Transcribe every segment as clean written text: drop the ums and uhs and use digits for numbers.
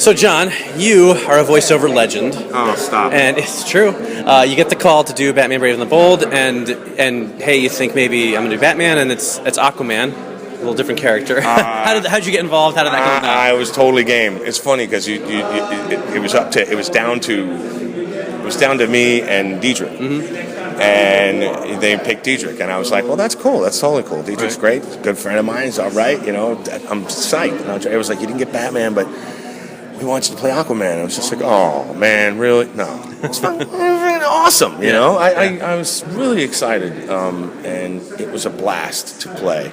So, John, you are a voiceover legend. Oh, stop. And it's true. You get the call to do Batman Brave and the Bold, and hey, you think maybe I'm going to do Batman, and it's Aquaman, a little different character. How did you get involved? How did that come about? I was totally game. It's funny because it was down to me and Diedrich. And they picked Diedrich, and I was like, well, that's cool. That's totally cool. Diedrich's great. Good friend of mine. He's all right. I'm psyched. And it was like, you didn't get Batman, but we want you to play Aquaman. I was just like, oh, man, really? No. It's fun. Awesome, I was really excited, and it was a blast to play.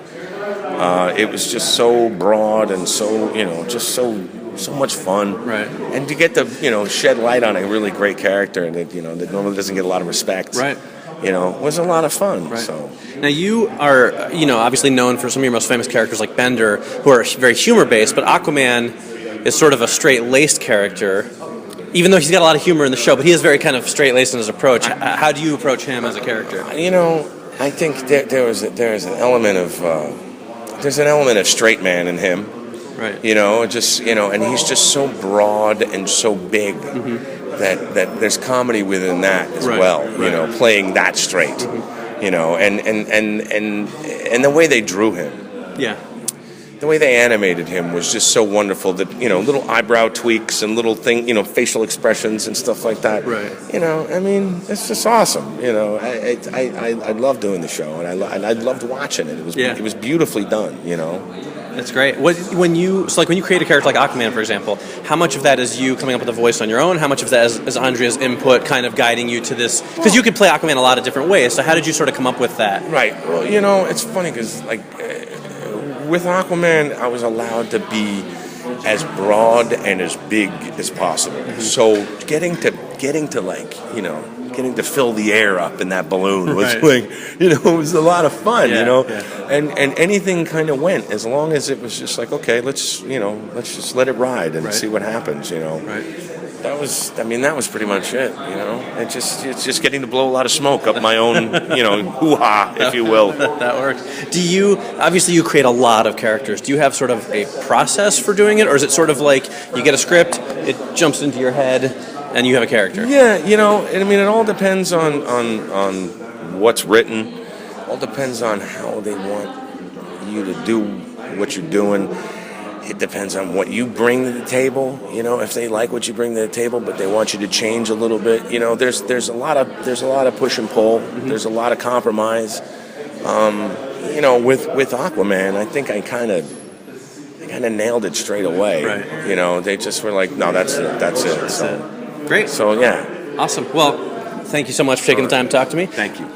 It was just so broad and so, just so much fun. Right. And to get to, shed light on a really great character that, that normally doesn't get a lot of respect. Right. Was a lot of fun. Right. So now you are, obviously known for some of your most famous characters like Bender, who are very humor-based, but Aquaman is sort of a straight-laced character, even though he's got a lot of humor in the show, but he is very kind of straight-laced in his approach. How do you approach him as a character? I think there's an element of straight man in him. Right. And he's just so broad and so big that there's comedy within that as well. Playing that straight. And the way they drew him. Yeah. The way they animated him was just so wonderful that, little eyebrow tweaks and little facial expressions and stuff like that. Right. It's just awesome. I love doing the show, and I loved watching it. It was beautifully done. That's great. When you create a character like Aquaman, for example, how much of that is you coming up with a voice on your own? How much of that is Andrea's input kind of guiding you to this? Because you could play Aquaman a lot of different ways. So how did you sort of come up with that? Right. Well, it's funny because with Aquaman, I was allowed to be as broad and as big as possible. So getting to fill the air up in that balloon was it was a lot of fun, and anything kind of went as long as it was just like, okay, let's just let it ride and see what happens, Right. That was pretty much it, It's just getting to blow a lot of smoke up my own, hoo-ha, if you will. That works. Obviously you create a lot of characters. Do you have sort of a process for doing it, or is it sort of like you get a script, it jumps into your head, and you have a character? Yeah, it all depends on what's written. It all depends on how they want you to do what you're doing. It depends on what you bring to the table. If they like what you bring to the table, but they want you to change a little bit. There's a lot of push and pull. There's a lot of compromise. With Aquaman, I think I kind of nailed it straight away. Right. They just were like, no, that's it. That's it. Great. So yeah. Awesome. Well, thank you so much for taking the time to talk to me. Thank you.